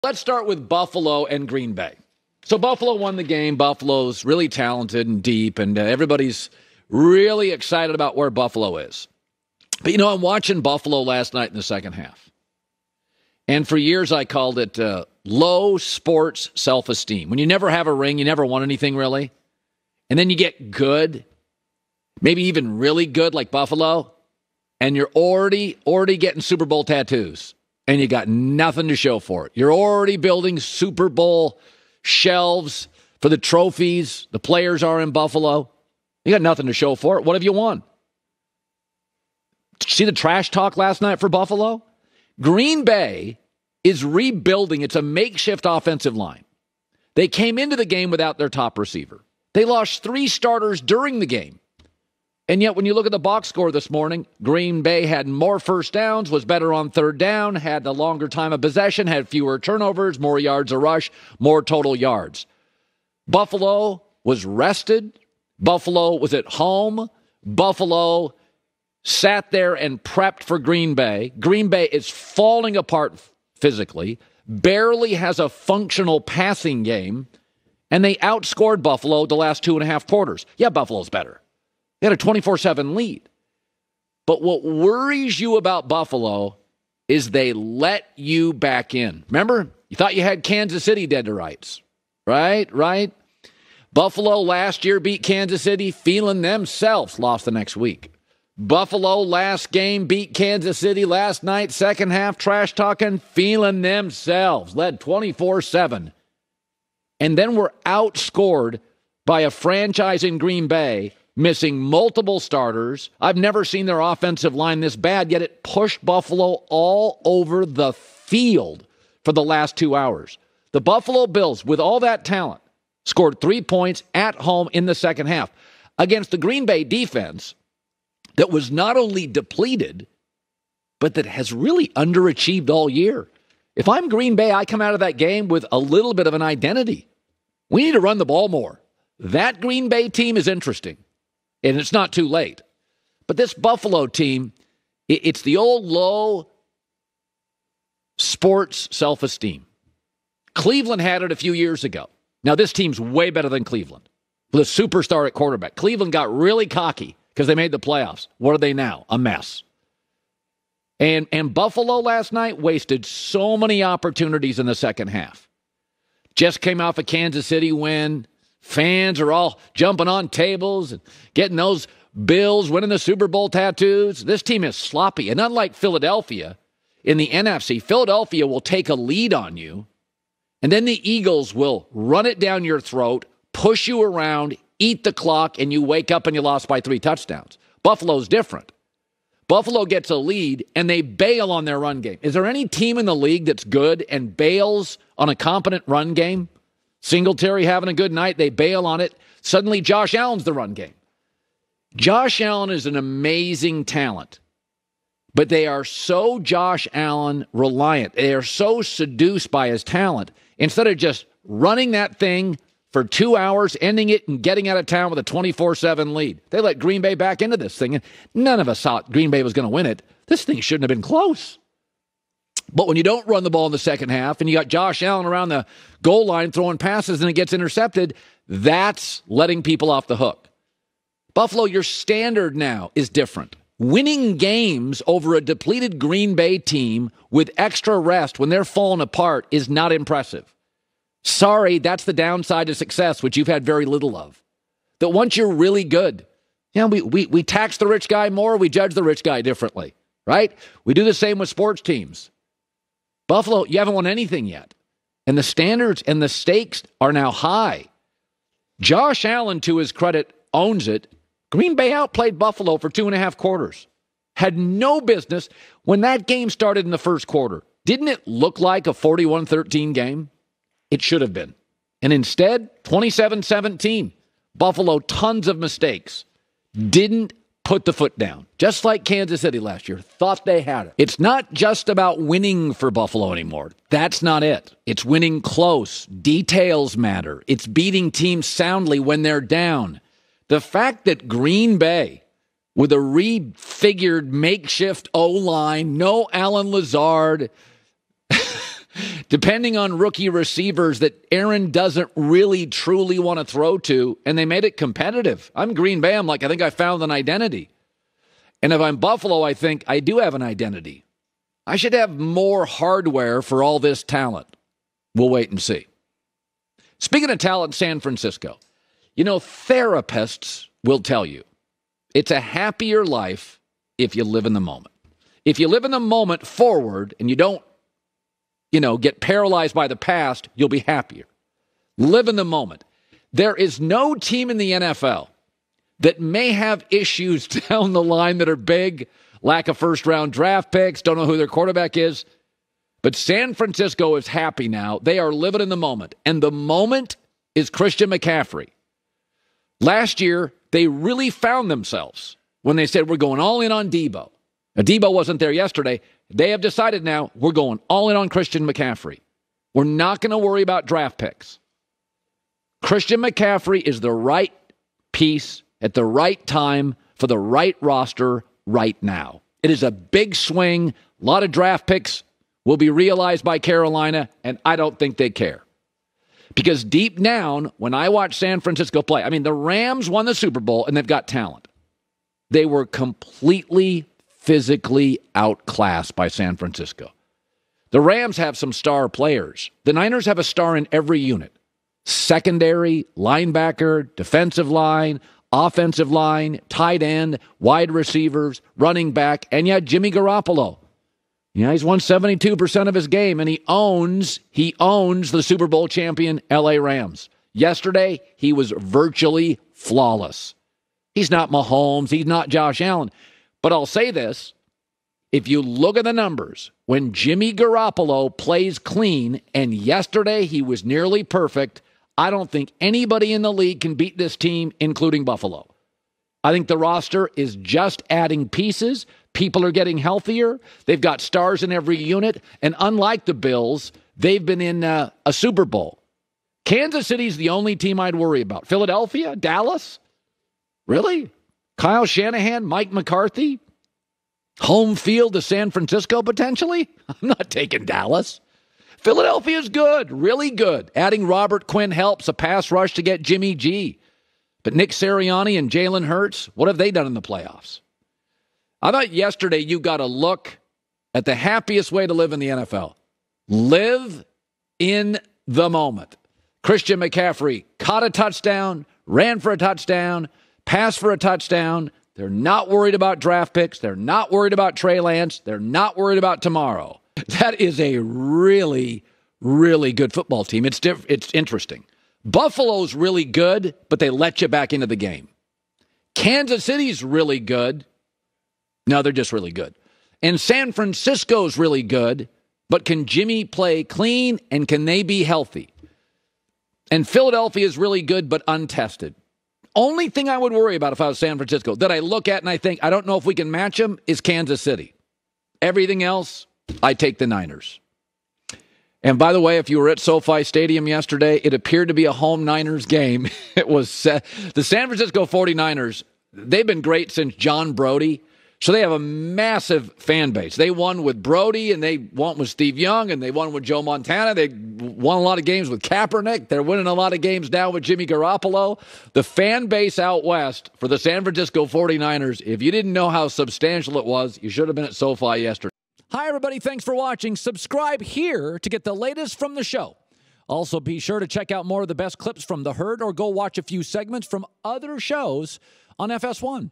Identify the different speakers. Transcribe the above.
Speaker 1: Let's start with Buffalo and Green Bay. So Buffalo won the game. Buffalo's really talented and deep, and everybody's really excited about where Buffalo is. But, I'm watching Buffalo last night in the second half. And for years I called it low sports self-esteem. When you never have a ring, you never won anything really. And then you get good, maybe even really good like Buffalo, and you're already getting Super Bowl tattoos. And you got nothing to show for it. You're already building Super Bowl shelves for the trophies the players are in Buffalo. You got nothing to show for it. What have you won? See the trash talk last night for Buffalo? Green Bay is rebuilding. It's a makeshift offensive line. They came into the game without their top receiver. They lost 3 starters during the game. And yet, when you look at the box score this morning, Green Bay had more first downs, was better on third down, had a longer time of possession, had fewer turnovers, more yards a rush, more total yards. Buffalo was rested. Buffalo was at home. Buffalo sat there and prepped for Green Bay. Green Bay is falling apart physically, barely has a functional passing game, and they outscored Buffalo the last 2.5 quarters. Yeah, Buffalo's better. They had a 24-7 lead. But what worries you about Buffalo is they let you back in. Remember, you thought you had Kansas City dead to rights, right? Buffalo last year beat Kansas City, feeling themselves, lost the next week. Buffalo last game beat Kansas City last night, second half, trash talking, feeling themselves, led 24-7. And then were outscored by a franchise in Green Bay missing multiple starters. I've never seen their offensive line this bad, yet it pushed Buffalo all over the field for the last 2 hours. The Buffalo Bills, with all that talent, scored 3 points at home in the second half against the Green Bay defense that was not only depleted, but that has really underachieved all year. If I'm Green Bay, I come out of that game with a little bit of an identity. We need to run the ball more. That Green Bay team is interesting. And it's not too late. But this Buffalo team, it's the old low sports self-esteem. Cleveland had it a few years ago. Now, this team's way better than Cleveland with a superstar at quarterback. Cleveland got really cocky because they made the playoffs. What are they now? A mess. And Buffalo last night wasted so many opportunities in the second half. Just came off a Kansas City win. Fans are all jumping on tables and getting those Bills winning the Super Bowl tattoos. This team is sloppy. And unlike Philadelphia in the NFC, Philadelphia will take a lead on you, and then the Eagles will run it down your throat, push you around, eat the clock, and you wake up and you lost by 3 touchdowns. Buffalo's different. Buffalo gets a lead, and they bail on their run game. Is there any team in the league that's good and bails on a competent run game? Singletary having a good night, they bail on it. Suddenly, Josh Allen's the run game. Josh Allen is an amazing talent, but they are so Josh Allen reliant. They are so seduced by his talent. Instead of just running that thing for 2 hours, ending it, and getting out of town with a 24-7 lead, they let Green Bay back into this thing. And none of us thought Green Bay was going to win it. This thing shouldn't have been close. But when you don't run the ball in the second half and you got Josh Allen around the goal line throwing passes and it gets intercepted, that's letting people off the hook. Buffalo, your standard now is different. Winning games over a depleted Green Bay team with extra rest when they're falling apart is not impressive. Sorry, that's the downside to success, which you've had very little of. That once you're really good, we tax the rich guy more, we judge the rich guy differently, right? We do the same with sports teams. Buffalo, you haven't won anything yet. And the standards and the stakes are now high. Josh Allen, to his credit, owns it. Green Bay outplayed Buffalo for 2.5 quarters. Had no business. When that game started in the first quarter, didn't it look like a 41-13 game? It should have been. And instead, 27-17. Buffalo, tons of mistakes. Didn't put the foot down. Just like Kansas City last year. Thought they had it. It's not just about winning for Buffalo anymore. That's not it. It's winning close. Details matter. It's beating teams soundly when they're down. The fact that Green Bay, with a refigured makeshift O-line, no Alan Lazard, depending on rookie receivers that Aaron doesn't really truly want to throw to, and they made it competitive. I'm Green Bay. I'm like, I think I found an identity. And if I'm Buffalo, I think I do have an identity. I should have more hardware for all this talent. We'll wait and see. Speaking of talent, San Francisco, therapists will tell you it's a happier life if you live in the moment. If you live in the moment forward and you don't, get paralyzed by the past, you'll be happier. Live in the moment. There is no team in the NFL that may have issues down the line that are big, lack of first-round draft picks, don't know who their quarterback is. But San Francisco is happy now. They are living in the moment. And the moment is Christian McCaffrey. Last year, they really found themselves when they said, we're going all in on Debo. Now, Debo wasn't there yesterday. They have decided now, we're going all in on Christian McCaffrey. We're not going to worry about draft picks. Christian McCaffrey is the right piece at the right time for the right roster right now. It is a big swing. A lot of draft picks will be realized by Carolina, and I don't think they care. Because deep down, when I watch San Francisco play, the Rams won the Super Bowl, and they've got talent. They were completely physically outclassed by San Francisco. The Rams have some star players. The Niners have a star in every unit. Secondary, linebacker, defensive line, offensive line, tight end, wide receivers, running back, and Jimmy Garoppolo. He's won 72% of his game, and he owns the Super Bowl champion LA Rams. Yesterday, he was virtually flawless. He's not Mahomes. He's not Josh Allen. But I'll say this. If you look at the numbers, when Jimmy Garoppolo plays clean, and yesterday he was nearly perfect, I don't think anybody in the league can beat this team, including Buffalo. I think the roster is just adding pieces. People are getting healthier. They've got stars in every unit. And unlike the Bills, they've been in a Super Bowl. Kansas City's the only team I'd worry about. Philadelphia? Dallas? Really? Kyle Shanahan? Mike McCarthy? Home field to San Francisco, potentially? I'm not taking Dallas. Philadelphia's good, really good. Adding Robert Quinn helps a pass rush to get Jimmy G. But Nick Sirianni and Jalen Hurts, what have they done in the playoffs? I thought yesterday you got to look at the happiest way to live in the NFL. Live in the moment. Christian McCaffrey caught a touchdown, ran for a touchdown, passed for a touchdown. They're not worried about draft picks. They're not worried about Trey Lance. They're not worried about tomorrow. That is a really, really good football team. It's interesting. Buffalo's really good, but they let you back into the game. Kansas City's really good. No, they're just really good. And San Francisco's really good, but can Jimmy play clean and can they be healthy? And Philadelphia is really good, but untested. Only thing I would worry about if I was San Francisco that I look at and I think, I don't know if we can match them, is Kansas City. Everything else, I take the Niners. And by the way, if you were at SoFi Stadium yesterday, it appeared to be a home Niners game. It was the San Francisco 49ers. They've been great since John Brody. So they have a massive fan base. They won with Brody, and they won with Steve Young, and they won with Joe Montana. They won a lot of games with Kaepernick. They're winning a lot of games now with Jimmy Garoppolo. The fan base out west for the San Francisco 49ers, if you didn't know how substantial it was, you should have been at SoFi yesterday. Hi, everybody. Thanks for watching. Subscribe here to get the latest from the show. Also, be sure to check out more of the best clips from The Herd or go watch a few segments from other shows on FS1.